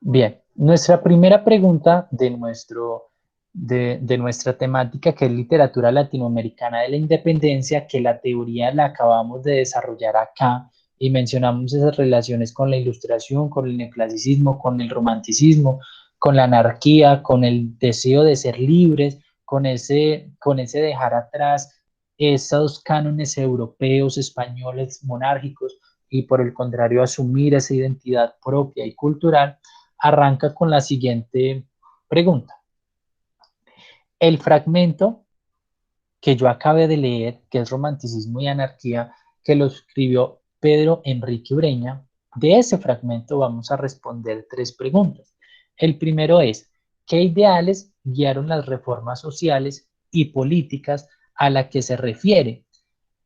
Bien, nuestra primera pregunta de nuestra temática, que es literatura latinoamericana de la independencia, que la teoría la acabamos de desarrollar acá y mencionamos esas relaciones con la ilustración, con el neoclasicismo, con el romanticismo, con la anarquía, con el deseo de ser libres, con ese dejar atrás esos cánones europeos, españoles, monárquicos, y por el contrario asumir esa identidad propia y cultural. Arranca con la siguiente pregunta. El fragmento que yo acabé de leer, que es Romanticismo y Anarquía, que lo escribió Pedro Enrique Ureña, de ese fragmento vamos a responder tres preguntas. El primero es, ¿qué ideales guiaron las reformas sociales y políticas a la que se refiere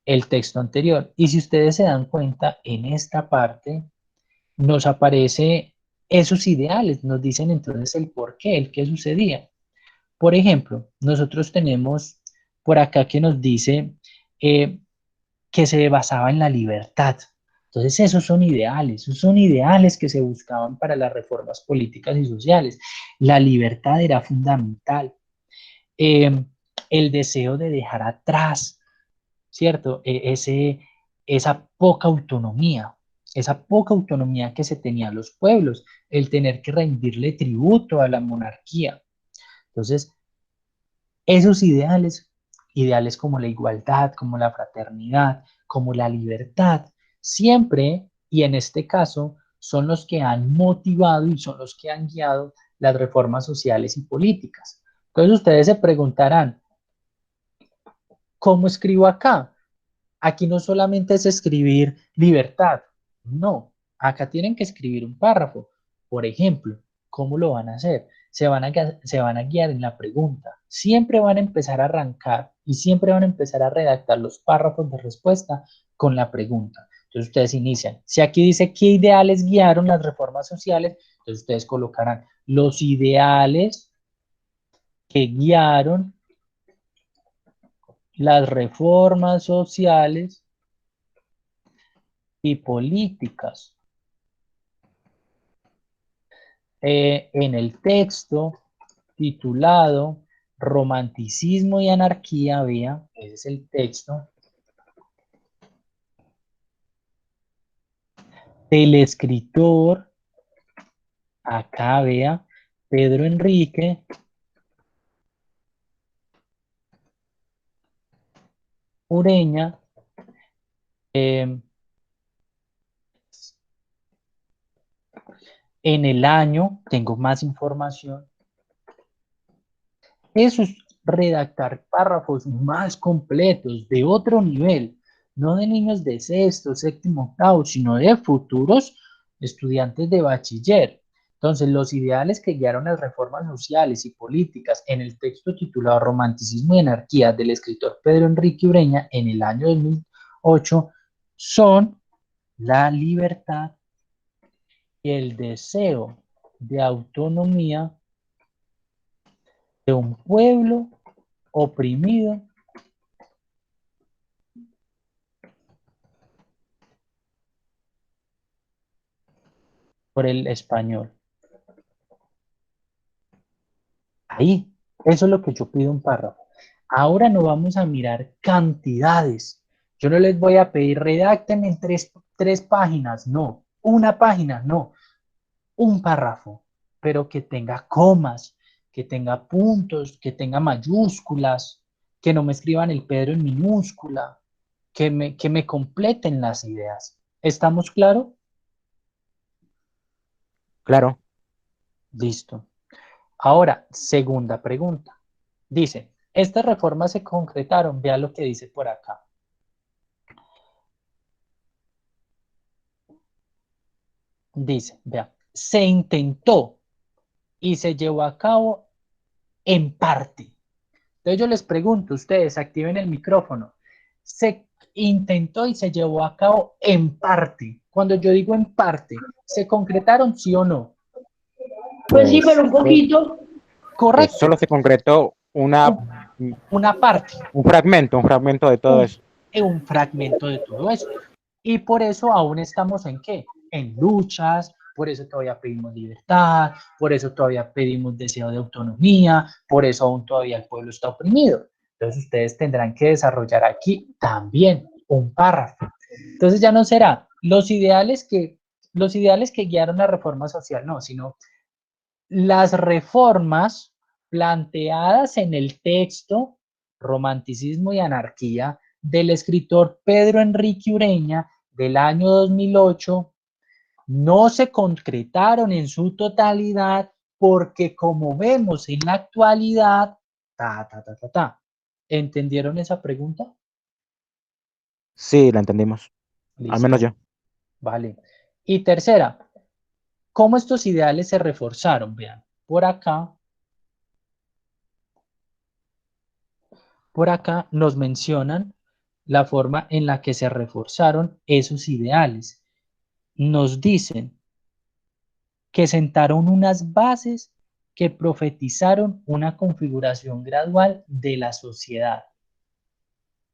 el texto anterior? Y si ustedes se dan cuenta, en esta parte nos aparece esos ideales, nos dicen entonces el por qué, el qué sucedía. Por ejemplo, nosotros tenemos por acá que nos dice eh, que se basaba en la libertad. Entonces, esos son ideales que se buscaban para las reformas políticas y sociales. La libertad era fundamental. Eh, el deseo de dejar atrás, ¿cierto? Esa esa poca autonomía que se tenían los pueblos, el tener que rendirle tributo a la monarquía. Entonces, esos ideales, ideales como la igualdad, como la fraternidad, como la libertad, siempre, y en este caso, son los que han motivado y son los que han guiado las reformas sociales y políticas. Entonces ustedes se preguntarán, ¿cómo escribo acá? Aquí no solamente es escribir libertad, no, acá tienen que escribir un párrafo. Por ejemplo, ¿cómo lo van a hacer? Se van a guiar en la pregunta. Siempre van a empezar a arrancar y siempre van a empezar a redactar los párrafos de respuesta con la pregunta. Entonces ustedes inician. Si aquí dice qué ideales guiaron las reformas sociales, entonces ustedes colocarán los ideales que guiaron las reformas sociales y políticas. En el texto titulado Romanticismo y Anarquía, vea, ese es el texto del escritor, acá vea, Pedro Enrique Ureña, en el año, tengo más información, eso es redactar párrafos más completos, de otro nivel, no de niños de sexto, séptimo, octavo, sino de futuros estudiantes de bachiller. Entonces, los ideales que guiaron las reformas sociales y políticas en el texto titulado Romanticismo y Anarquía del escritor Pedro Enrique Ureña en el año 2008 son la libertad y el deseo de autonomía de un pueblo oprimido por el español. Ahí, eso es lo que yo pido un párrafo. Ahora no vamos a mirar cantidades. Yo no les voy a pedir redacten en tres páginas, no. Una página, no. Un párrafo, pero que tenga comas, que tenga puntos, que tenga mayúsculas, que no me escriban el Pedro en minúscula, que me completen las ideas. ¿Estamos claros? Claro. Listo. Ahora, segunda pregunta. Dice, estas reformas se concretaron, vea lo que dice por acá. Dice, vea, se intentó y se llevó a cabo en parte. Entonces yo les pregunto, ustedes activen el micrófono. Se intentó y se llevó a cabo en parte. Cuando yo digo en parte, ¿se concretaron sí o no? Pues sí, pero Pues, un poquito. Correcto, solo se concretó una parte, un fragmento de todo un, eso. un fragmento de todo eso. Y por eso aún estamos en qué? En luchas, por eso todavía pedimos libertad, por eso todavía pedimos deseo de autonomía, por eso aún todavía el pueblo está oprimido. Entonces ustedes tendrán que desarrollar aquí también un párrafo. Entonces ya no será los ideales que guiaron la reforma social, no, sino las reformas planteadas en el texto Romanticismo y Anarquía del escritor Pedro Enrique Ureña del año 2008 no se concretaron en su totalidad porque, como vemos en la actualidad, ¿entendieron esa pregunta? Sí, la entendimos. Al menos Listo, yo. vale. Y tercera, ¿cómo estos ideales se reforzaron? Vean, por acá nos mencionan la forma en la que se reforzaron esos ideales. Nos dicen que sentaron unas bases que profetizaron una configuración gradual de la sociedad.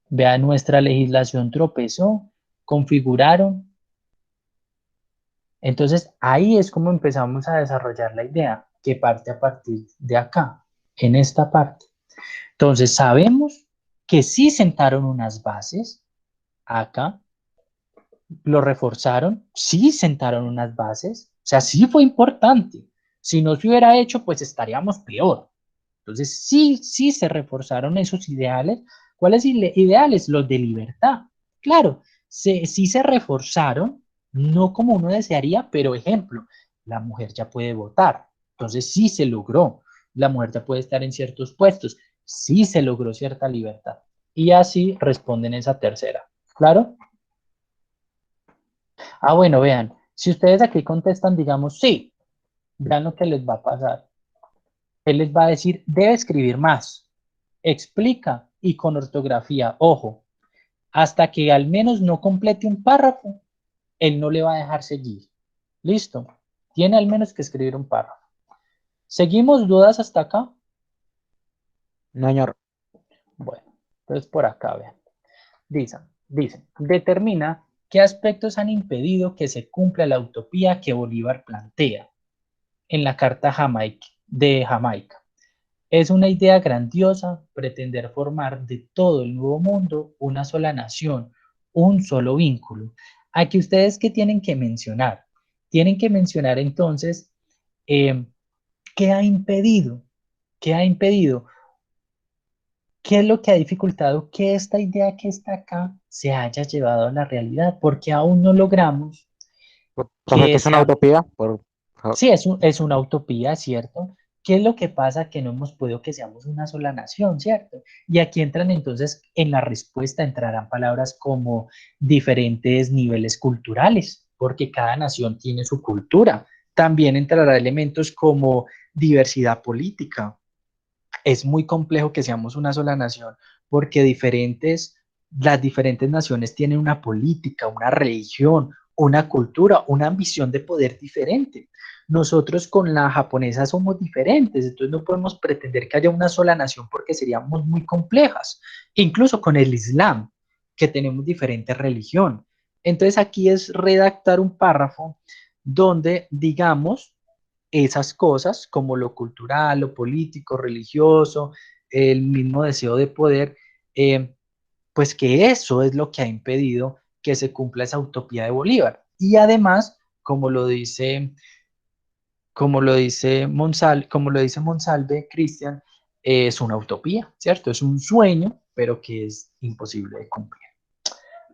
Vean, nuestra legislación tropezó, configuraron. Entonces, ahí es como empezamos a desarrollar la idea, que parte a partir de acá, en esta parte. Entonces, sabemos que sí sentaron unas bases acá, lo reforzaron, sí sentaron unas bases, o sea, sí fue importante. Si no se hubiera hecho, pues estaríamos peor. Entonces, sí se reforzaron esos ideales. ¿Cuáles ideales? Los de libertad. Claro, sí se reforzaron, no como uno desearía, pero ejemplo, la mujer ya puede votar. Entonces, sí se logró. La mujer ya puede estar en ciertos puestos. Sí se logró cierta libertad. Y así responden esa tercera. ¿Claro? Ah, bueno, vean, si ustedes aquí contestan, digamos, sí, vean lo que les va a pasar. Él les va a decir, debe escribir más, explica y con ortografía, ojo, hasta que al menos no complete un párrafo, él no le va a dejar seguir. Listo, tiene al menos que escribir un párrafo. ¿Seguimos dudas hasta acá? No, señor. Bueno, entonces por acá, vean. Dicen, determina qué aspectos han impedido que se cumpla la utopía que Bolívar plantea en la Carta de Jamaica. Es una idea grandiosa pretender formar de todo el nuevo mundo una sola nación, un solo vínculo. Aquí ustedes qué tienen que mencionar. Tienen que mencionar entonces eh, qué ha impedido, qué ha impedido, qué es lo que ha dificultado que esta idea que está acá se haya llevado a la realidad, porque aún no logramos Profe, que que es una esa. utopía. Por favor. Sí, es una utopía, ¿cierto? ¿Qué es lo que pasa? Que no hemos podido que seamos una sola nación, ¿cierto? Y aquí entran entonces, en la respuesta entrarán palabras como diferentes niveles culturales, porque cada nación tiene su cultura. También entrará elementos como diversidad política. Es muy complejo que seamos una sola nación, porque las diferentes naciones tienen una política, una religión, una cultura, una ambición de poder diferente. Nosotros con la japonesa somos diferentes, entonces no podemos pretender que haya una sola nación porque seríamos muy complejas. Incluso con el Islam, que tenemos diferente religión. Entonces aquí es redactar un párrafo donde digamos esas cosas como lo cultural, lo político, religioso, el mismo deseo de poder, pues que eso es lo que ha impedido que se cumpla esa utopía de Bolívar. Y además, como lo dice Monsalve, Cristian, es una utopía, ¿cierto? Es un sueño, pero que es imposible de cumplir.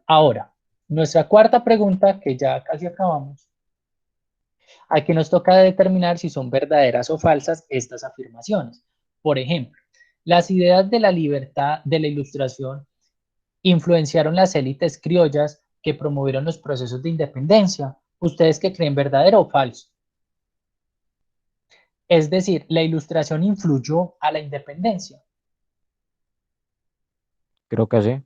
Ahora, nuestra cuarta pregunta, que ya casi acabamos. Aquí nos toca determinar si son verdaderas o falsas estas afirmaciones. Por ejemplo, las ideas de la libertad de la Ilustración influenciaron las élites criollas que promovieron los procesos de independencia. ¿Ustedes qué creen, verdadero o falso? Es decir, la Ilustración influyó a la independencia. Creo que sí.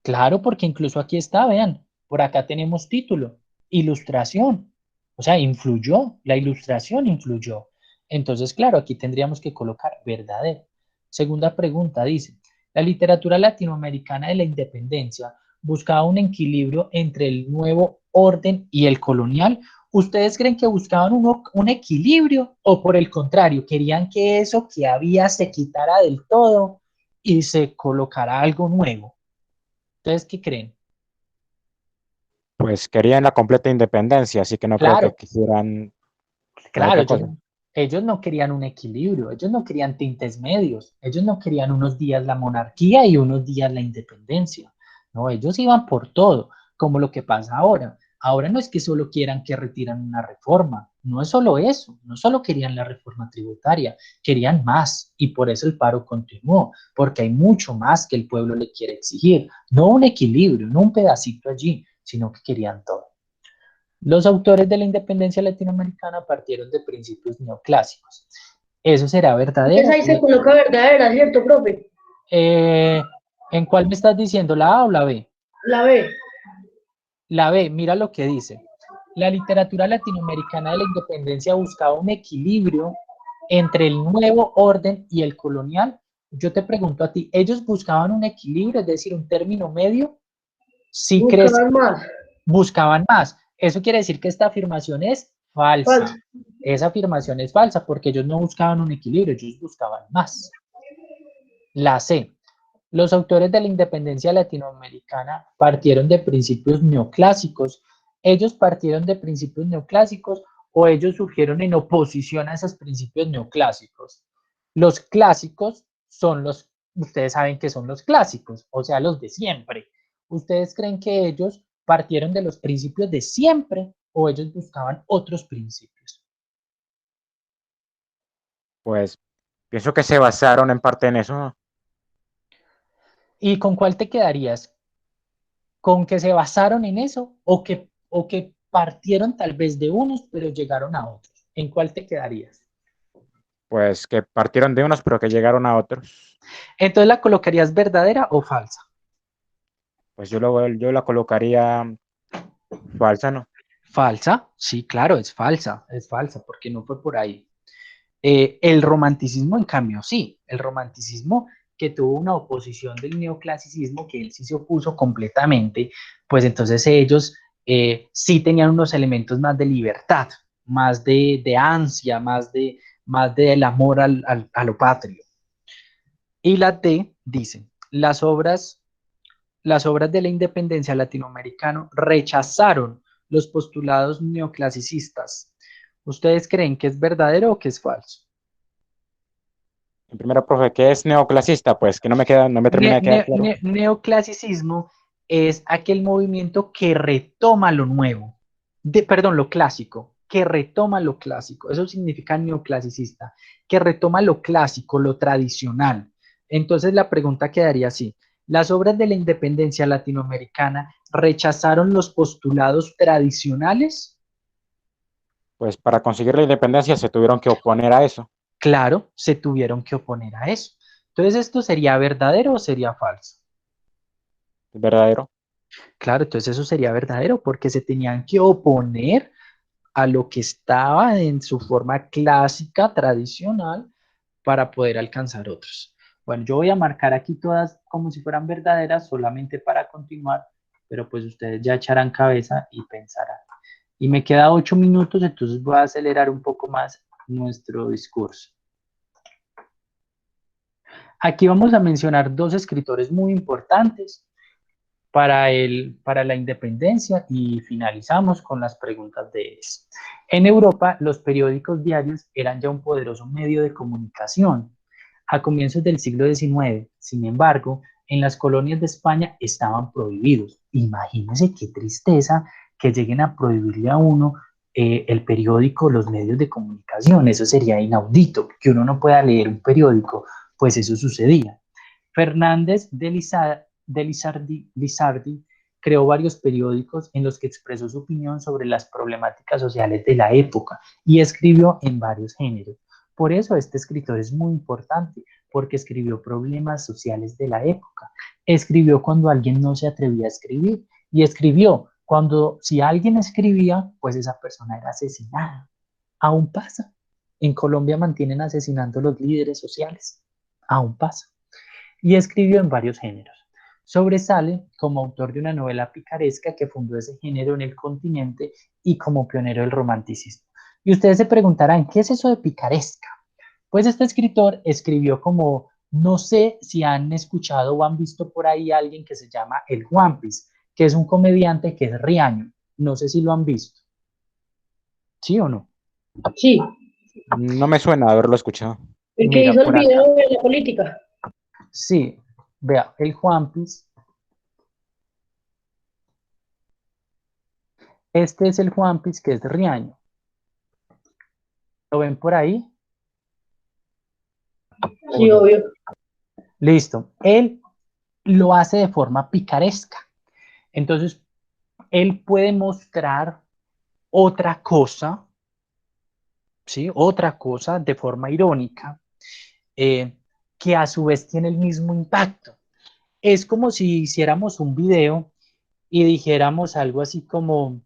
Claro, porque incluso aquí está, vean, por acá tenemos título, Ilustración. O sea, influyó, la Ilustración influyó. Entonces, claro, aquí tendríamos que colocar verdadero. Segunda pregunta dice, la literatura latinoamericana de la independencia buscaba un equilibrio entre el nuevo orden y el colonial. ¿Ustedes creen que buscaban un equilibrio o por el contrario, querían que eso que había se quitara del todo y se colocara algo nuevo? ¿Ustedes qué creen? Pues querían la completa independencia, así que no creo que Claro, quisieran la claro, otra ellos, cosa. ellos no querían un equilibrio, ellos no querían tintes medios, ellos no querían unos días la monarquía y unos días la independencia. No, ellos iban por todo, como lo que pasa ahora. Ahora no es que solo quieran que retiran una reforma, no es solo eso, no solo querían la reforma tributaria, querían más y por eso el paro continuó, porque hay mucho más que el pueblo le quiere exigir, no un equilibrio, no un pedacito allí, sino que querían todo. Los autores de la independencia latinoamericana partieron de principios neoclásicos. ¿Eso será Entonces verdadero? ahí se coloca verdadera, ¿cierto, profe? Eh, ¿En cuál me estás diciendo? ¿La A o la B? La B. La B, mira lo que dice. La literatura latinoamericana de la independencia buscaba un equilibrio entre el nuevo orden y el colonial. Yo te pregunto a ti, ¿ellos buscaban un equilibrio, es decir, un término medio? Si crees, Buscaban más. buscaban más. Eso quiere decir que esta afirmación es falsa. Falso. Esa afirmación es falsa porque ellos no buscaban un equilibrio, ellos buscaban más. La C. Los autores de la independencia latinoamericana partieron de principios neoclásicos. ¿Ellos partieron de principios neoclásicos o ellos surgieron en oposición a esos principios neoclásicos? Los clásicos son los, ustedes saben que son los clásicos, o sea, los de siempre. ¿Ustedes creen que ellos partieron de los principios de siempre o ellos buscaban otros principios? Pues pienso que se basaron en parte en eso, ¿no? ¿Y con cuál te quedarías? ¿Con que se basaron en eso o que partieron tal vez de unos pero llegaron a otros? ¿En cuál te quedarías? Pues que partieron de unos, pero que llegaron a otros. Entonces, ¿la colocarías verdadera o falsa? Pues yo la colocaría falsa, ¿no? Falsa, sí, claro, es falsa, porque no fue por ahí. El romanticismo, en cambio, sí, el romanticismo que tuvo una oposición del neoclasicismo, que él sí se opuso completamente, pues entonces ellos sí tenían unos elementos más de libertad, más de ansia, más del amor a lo patrio. Y la D dice, las obras de la independencia latinoamericana rechazaron los postulados neoclasicistas. ¿Ustedes creen que es verdadero o que es falso? En primera, profe, ¿qué es neoclasista? Pues que no me termina de quedar claro. Neoclasicismo es aquel movimiento que retoma lo nuevo, perdón, lo clásico, que retoma lo clásico. Eso significa neoclasicista, que retoma lo clásico, lo tradicional. Entonces la pregunta quedaría así. Las obras de la independencia latinoamericana rechazaron los postulados tradicionales. Pues para conseguir la independencia se tuvieron que oponer a eso. Claro, se tuvieron que oponer a eso. Entonces, ¿esto sería verdadero o sería falso? ¿Es verdadero? Claro, entonces eso sería verdadero porque se tenían que oponer a lo que estaba en su forma clásica, tradicional, para poder alcanzar otros. Bueno, yo voy a marcar aquí todas como si fueran verdaderas solamente para continuar, pero pues ustedes ya echarán cabeza y pensarán. Y me queda 8 minutos, entonces voy a acelerar un poco más nuestro discurso. Aquí vamos a mencionar dos escritores muy importantes para la independencia y finalizamos con las preguntas de ellos. En Europa, los periódicos diarios eran ya un poderoso medio de comunicación. A comienzos del siglo XIX, sin embargo, en las colonias de España estaban prohibidos. Imagínense qué tristeza que lleguen a prohibirle a uno el periódico, los medios de comunicación. Eso sería inaudito, que uno no pueda leer un periódico, pues eso sucedía. Fernández de Lizardi creó varios periódicos en los que expresó su opinión sobre las problemáticas sociales de la época y escribió en varios géneros. Por eso este escritor es muy importante, porque escribió problemas sociales de la época. Escribió cuando alguien no se atrevía a escribir y escribió cuando si alguien escribía, pues esa persona era asesinada. Aún pasa. En Colombia mantienen asesinando a los líderes sociales. Aún pasa y escribió en varios géneros. Sobresale como autor de una novela picaresca que fundó ese género en el continente y como pionero del romanticismo. Y ustedes se preguntarán, ¿qué es eso de picaresca? Pues este escritor escribió como, no sé si han escuchado o han visto por ahí a alguien que se llama el One Piece, que es un comediante que es Riaño. No sé si lo han visto. ¿Sí o no? Sí, No me suena haberlo escuchado. el que Mira, hizo el por acá. video de la política. Sí, vea, el One Piece. Este es el One Piece que es de Riaño. ¿Lo ven por ahí? ¿O Sí, no? obvio. Listo. Él lo hace de forma picaresca. Entonces, él puede mostrar otra cosa, ¿sí? Otra cosa de forma irónica, eh, que a su vez tiene el mismo impacto. Es como si hiciéramos un video y dijéramos algo así como,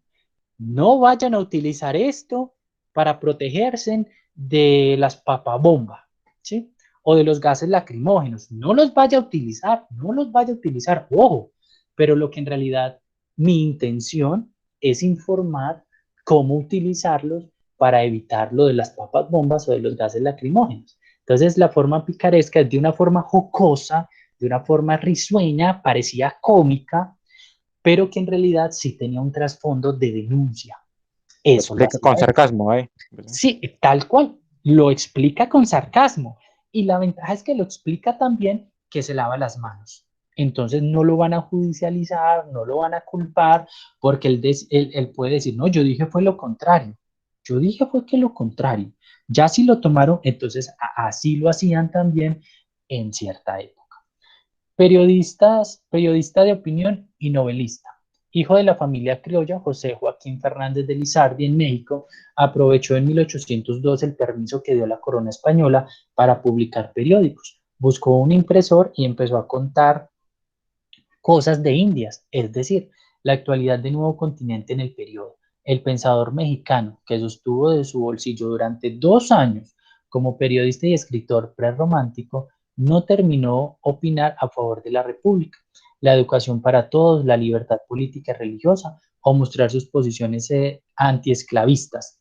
no vayan a utilizar esto para protegerse de las papabombas, ¿sí? O de los gases lacrimógenos. No los vaya a utilizar, no los vaya a utilizar, ojo, pero lo que en realidad mi intención es informar cómo utilizarlos para evitar lo de las papas bombas o de los gases lacrimógenos. Entonces, la forma picaresca es de una forma jocosa, de una forma risueña, parecía cómica, pero que en realidad sí tenía un trasfondo de denuncia. Lo Eso lo explica hacía con él. sarcasmo, ¿eh? Sí, tal cual. Lo explica con sarcasmo. Y la ventaja es que lo explica también que se lava las manos. Entonces no lo van a judicializar, no lo van a culpar, porque él puede decir, no, yo dije fue lo contrario. Yo dije fue que lo contrario. Ya si lo tomaron, entonces así lo hacían también en cierta época. Periodista de opinión y novelista. Hijo de la familia criolla, José Joaquín Fernández de Lizardi en México, aprovechó en 1802 el permiso que dio la corona española para publicar periódicos. Buscó un impresor y empezó a contar cosas de Indias, es decir, la actualidad del nuevo continente en el periodo. El pensador mexicano, que sostuvo de su bolsillo durante 2 años como periodista y escritor prerromántico, no terminó opinar a favor de la República, la educación para todos, la libertad política y religiosa, o mostrar sus posiciones antiesclavistas,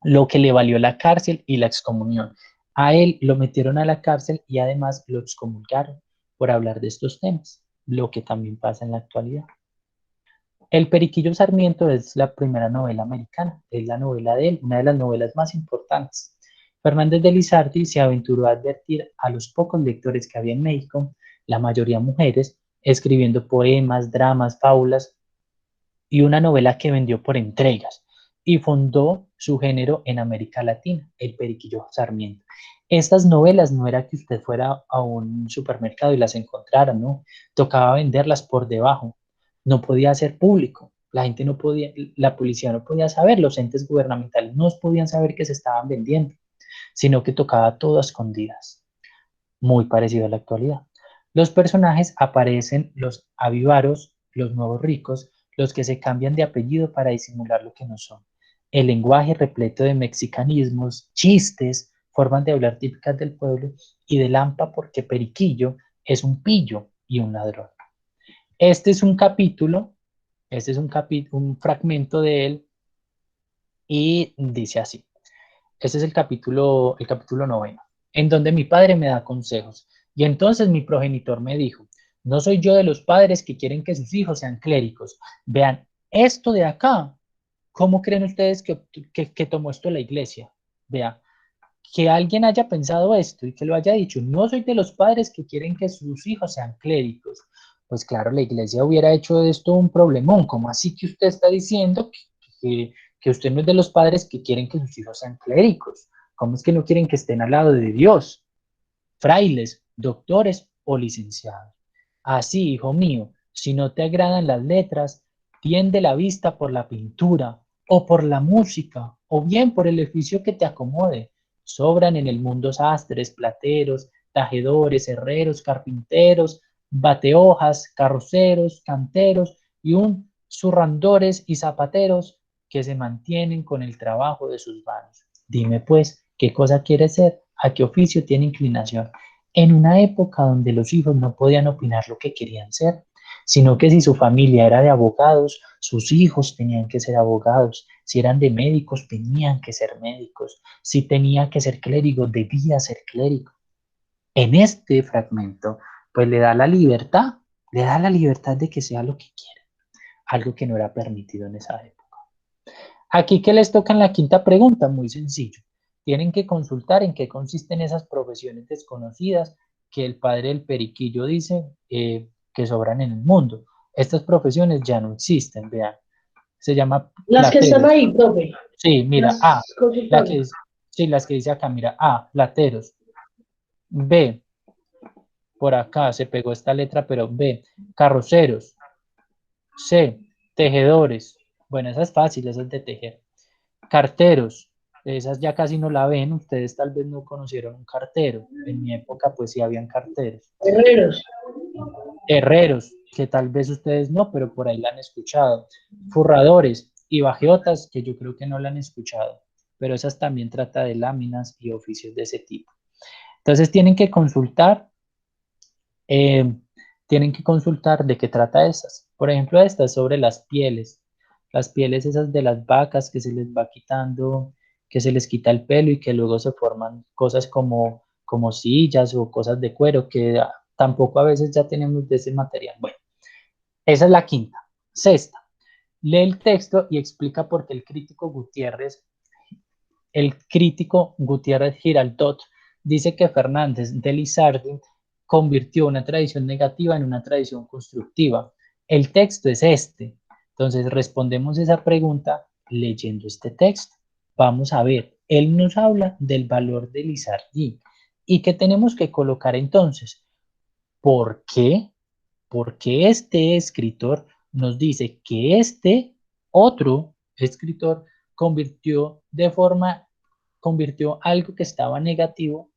lo que le valió la cárcel y la excomunión. A él lo metieron a la cárcel y además lo excomulgaron por hablar de estos temas, lo que también pasa en la actualidad. El Periquillo Sarmiento es la primera novela americana, es la novela de él, una de las novelas más importantes. Fernández de Lizardi se aventuró a advertir a los pocos lectores que había en México, la mayoría mujeres, escribiendo poemas, dramas, fábulas y una novela que vendió por entregas y fundó su género en América Latina, el Periquillo Sarmiento. Estas novelas no era que usted fuera a un supermercado y las encontrara, no, tocaba venderlas por debajo, no podía ser público, la gente no podía, la policía no podía saber, los entes gubernamentales no podían saber que se estaban vendiendo, sino que tocaba todo a escondidas, muy parecido a la actualidad. Los personajes aparecen los avivaros, los nuevos ricos, los que se cambian de apellido para disimular lo que no son. El lenguaje repleto de mexicanismos, chistes, formas de hablar típicas del pueblo y de Lampa porque Periquillo es un pillo y un ladrón. Este es un capítulo, un fragmento de él y dice así. Este es el capítulo 9, en donde mi padre me da consejos. Y entonces mi progenitor me dijo, no soy yo de los padres que quieren que sus hijos sean clérigos. Vean, esto de acá, ¿cómo creen ustedes que tomó esto la iglesia? Vean, que alguien haya pensado esto y que lo haya dicho, no soy de los padres que quieren que sus hijos sean clérigos. Pues claro, la iglesia hubiera hecho de esto un problemón. ¿Cómo así que usted está diciendo que usted no es de los padres que quieren que sus hijos sean clérigos? ¿Cómo es que no quieren que estén al lado de Dios? Frailes, doctores o licenciados. Así, hijo mío, si no te agradan las letras, tiende la vista por la pintura o por la música o bien por el oficio que te acomode. Sobran en el mundo sastres, plateros, tejedores, herreros, carpinteros, batehojas, carroceros, canteros y un zurrandores y zapateros que se mantienen con el trabajo de sus manos. Dime pues, ¿qué cosa quiere ser? ¿A qué oficio tiene inclinación? en una época donde los hijos no podían opinar lo que querían ser, sino que si su familia era de abogados, sus hijos tenían que ser abogados, si eran de médicos, tenían que ser médicos, si tenía que ser clérigo, debía ser clérigo. En este fragmento, pues le da la libertad de que sea lo que quiera, algo que no era permitido en esa época. Aquí, ¿qué les toca en la quinta pregunta? Muy sencillo. Tienen que consultar en qué consisten esas profesiones desconocidas que el padre del periquillo dice que sobran en el mundo. Estas profesiones ya no existen, vean. Se llama Las que están plateros. ahí, profe. Sí, mira, Las A, consultables. sí, las que dice acá, mira, A, plateros. B, por acá se pegó esta letra, pero B, carroceros. C, tejedores. Bueno, esa es fácil, esa es de tejer. Carteros, esas ya casi no la ven, ustedes tal vez no conocieron un cartero. En mi época, pues sí habían carteros. Herreros. Herreros, que tal vez ustedes no, pero por ahí la han escuchado. Forradores y bajeotas, que yo creo que no la han escuchado, pero esas también trata de láminas y oficios de ese tipo. Entonces eh, tienen que consultar de qué trata esas. Por ejemplo, estas sobre las pieles esas de las vacas que se les va quitando, que se les quita el pelo y que luego se forman cosas como sillas o cosas de cuero que tampoco a veces ya tenemos de ese material. Bueno, esa es la quinta. Sexta, lee el texto y explica por qué el crítico Gutiérrez Giraldot dice que Fernández de Lizardi convirtió una tradición negativa en una tradición constructiva. El texto es este. Entonces respondemos esa pregunta leyendo este texto. Vamos a ver, él nos habla del valor de Lizardi. ¿Y qué tenemos que colocar entonces? ¿Por qué? Porque este escritor nos dice que este otro escritor convirtió algo que estaba negativo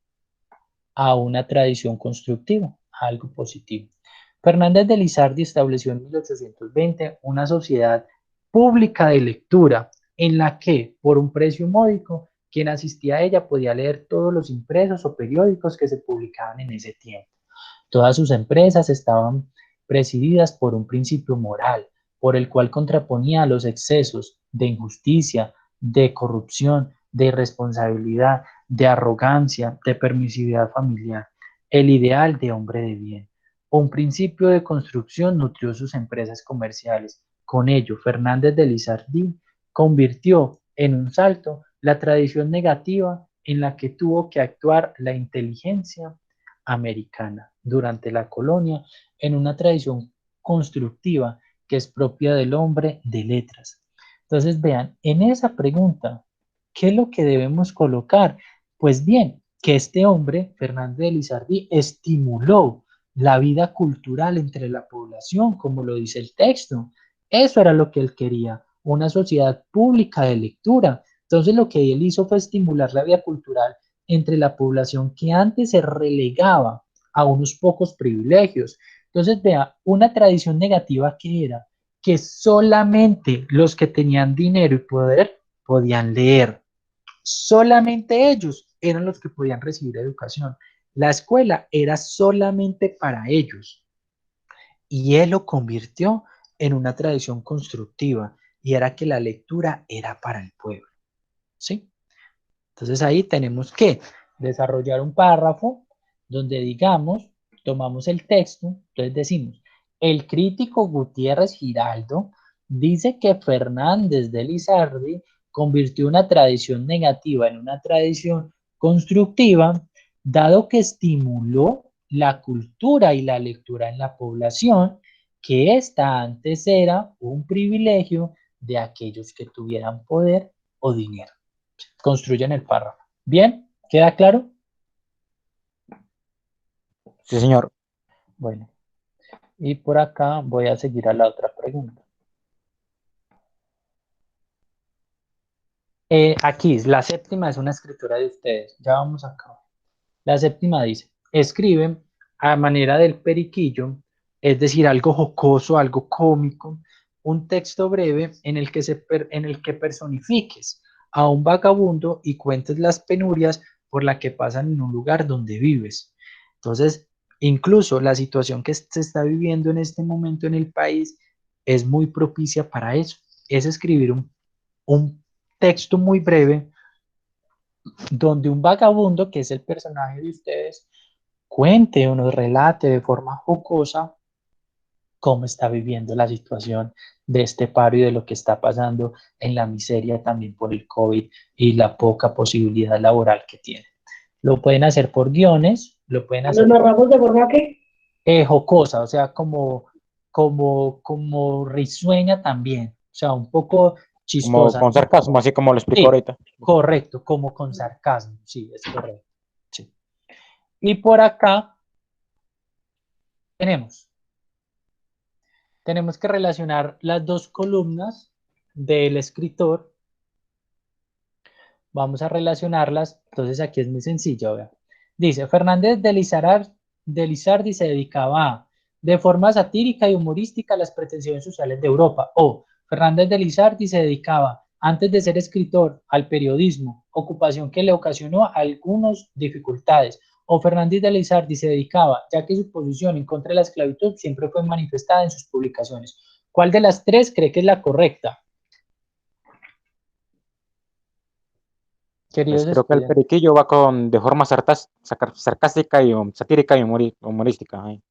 a una tradición constructiva, a algo positivo. Fernández de Lizardi estableció en 1820 una sociedad pública de lectura en la que, por un precio módico, quien asistía a ella podía leer todos los impresos o periódicos que se publicaban en ese tiempo. Todas sus empresas estaban presididas por un principio moral, por el cual contraponía los excesos de injusticia, de corrupción, de irresponsabilidad, de arrogancia, de permisividad familiar, el ideal de hombre de bien. Un principio de construcción nutrió sus empresas comerciales. Con ello, Fernández de Lizardi convirtió en un salto la tradición negativa en la que tuvo que actuar la inteligencia americana durante la colonia en una tradición constructiva que es propia del hombre de letras. Entonces, vean, en esa pregunta, ¿qué es lo que debemos colocar? Pues bien, que este hombre, Fernández de Lizardi, estimuló la vida cultural entre la población, como lo dice el texto. Eso era lo que él quería, una sociedad pública de lectura. Entonces, lo que él hizo fue estimular la vida cultural entre la población que antes se relegaba a unos pocos privilegios. Entonces, vea, una tradición negativa que era que solamente los que tenían dinero y poder podían leer. Solamente ellos eran los que podían recibir educación. La escuela era solamente para ellos. Y él lo convirtió en una tradición constructiva y era que la lectura era para el pueblo. ¿Sí? Entonces ahí tenemos que desarrollar un párrafo donde digamos, tomamos el texto, entonces decimos, el crítico Gutiérrez Giraldo dice que Fernández de Lizardi convirtió una tradición negativa en una tradición constructiva, dado que estimuló la cultura y la lectura en la población, que esta antes era un privilegio de aquellos que tuvieran poder o dinero. Construyen el párrafo. ¿Bien? ¿Queda claro? Sí, señor. Bueno, y por acá voy a seguir a la otra pregunta. Aquí, la séptima es una escritura de ustedes. Ya vamos acá. La séptima dice, escriben a manera del periquillo, es decir, algo jocoso, algo cómico, un texto breve en el que personifiques a un vagabundo y cuentes las penurias por las que pasan en un lugar donde vives. Entonces, incluso la situación que se está viviendo en este momento en el país es muy propicia para eso. Es escribir un texto muy breve donde un vagabundo, que es el personaje de ustedes, cuente o nos relate de forma jocosa cómo está viviendo la situación de este paro y de lo que está pasando en la miseria también por el COVID y la poca posibilidad laboral que tiene. Lo pueden hacer por guiones, lo pueden Los hacer por narramos de forma que jocosa, o sea, como risueña también, o sea, un poco Como chistosa, con ¿no? sarcasmo, así como lo explicó Sí, ahorita. correcto, como con sarcasmo, sí, es correcto. Sí. Y por acá tenemos que relacionar las dos columnas del escritor. Vamos a relacionarlas. Entonces aquí es muy sencillo. Vea. Dice, Fernández de Lizardi se dedicaba a, de forma satírica y humorística, a las pretensiones sociales de Europa. O Fernández de Lizardi se dedicaba, antes de ser escritor, al periodismo, ocupación que le ocasionó algunas dificultades. O Fernández de Lizardi se dedicaba, ya que su posición en contra de la esclavitud siempre fue manifestada en sus publicaciones. ¿Cuál de las tres cree que es la correcta? Pues Queridos creo que el estudiantes. periquillo va con de forma sarcástica y satírica y humorística. Ahí.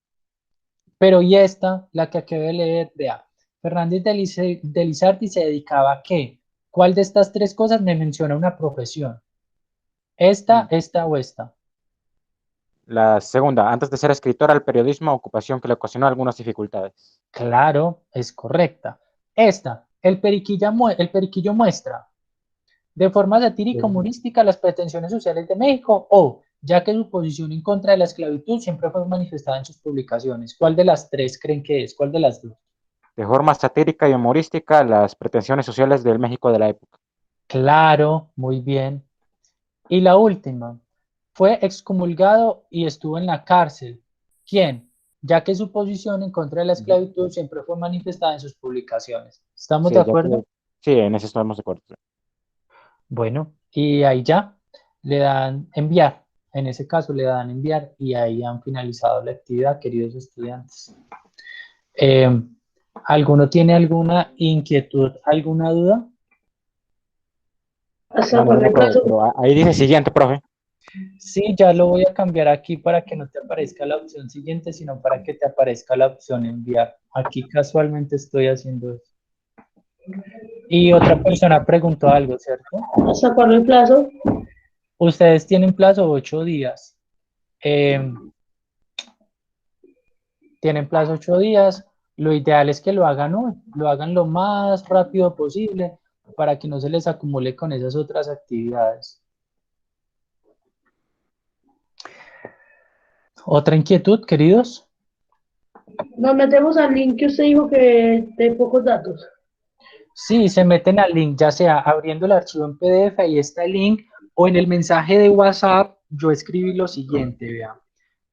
Pero y esta, la que acabo de leer, vea, Fernández de Lizardi se dedicaba a qué? ¿Cuál de estas tres cosas me menciona una profesión? ¿Esta, Mm. esta o esta? La segunda, antes de ser escritor al periodismo, ocupación que le ocasionó algunas dificultades. Claro, es correcta. Esta, el periquillo muestra de forma satírica Sí. humorística las pretensiones sociales de México o ya que su posición en contra de la esclavitud siempre fue manifestada en sus publicaciones. ¿Cuál de las tres creen que es? ¿Cuál de las dos? De forma satírica y humorística, las pretensiones sociales del México de la época. Claro, muy bien. Y la última, fue excomulgado y estuvo en la cárcel. ¿Quién? Ya que su posición en contra de la Ujú. esclavitud siempre fue manifestada en sus publicaciones. ¿Estamos de Sí, ya que, acuerdo? sí, en eso estamos de acuerdo. Bueno, y ahí ya le dan enviar. En ese caso le dan enviar y ahí han finalizado la actividad, queridos estudiantes. Eh, ¿Alguno tiene alguna inquietud, alguna duda? hasta No, cuando ninguno, el profe, plazo. pero ahí dice siguiente, profe. Sí, ya lo voy a cambiar aquí para que no te aparezca la opción siguiente, sino para que te aparezca la opción enviar. Aquí casualmente estoy haciendo eso. Y otra persona preguntó algo, ¿cierto? Hasta cuando el plazo. Ustedes tienen plazo 8 días. Eh, tienen plazo 8 días. Lo ideal es que lo hagan hoy, lo hagan lo más rápido posible para que no se les acumule con esas otras actividades. ¿Otra inquietud, queridos? Nos metemos al link que usted dijo que de pocos datos. Sí, se meten al link, ya sea abriendo el archivo en PDF, ahí está el link, o en el mensaje de WhatsApp, yo escribí lo siguiente, vean.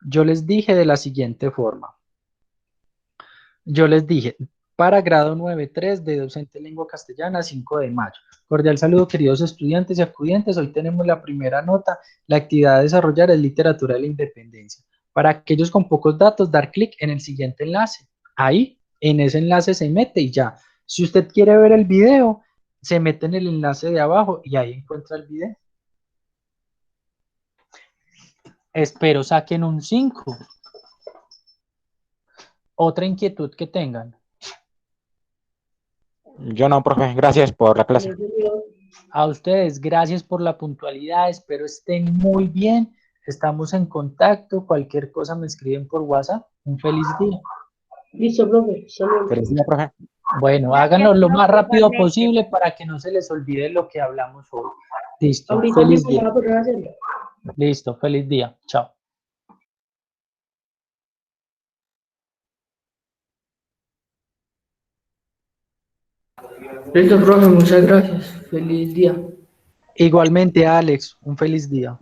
Yo les dije de la siguiente forma. Yo les dije, para grado 9.3 de docente de lengua castellana, 5 de mayo. Cordial saludo, queridos estudiantes y acudientes. Hoy tenemos la primera nota. La actividad a desarrollar es literatura de la independencia. Para aquellos con pocos datos, dar clic en el siguiente enlace. Ahí, en ese enlace se mete y ya. Si usted quiere ver el video, se mete en el enlace de abajo y ahí encuentra el video. Espero saquen un 5. Otra inquietud que tengan. Yo no, profe, gracias por la clase. A ustedes, gracias por la puntualidad, espero estén muy bien, estamos en contacto, cualquier cosa me escriben por WhatsApp, un feliz día. Listo, profe. Saludos. Feliz día, profe. Bueno, háganlo lo más rápido posible para que no se les olvide lo que hablamos hoy. Listo, Ahorita feliz mismo me día. voy a poner a hacerlo. Listo, feliz día. Chao. Listo, profe. Muchas gracias. Feliz día. Igualmente, Alex, un feliz día.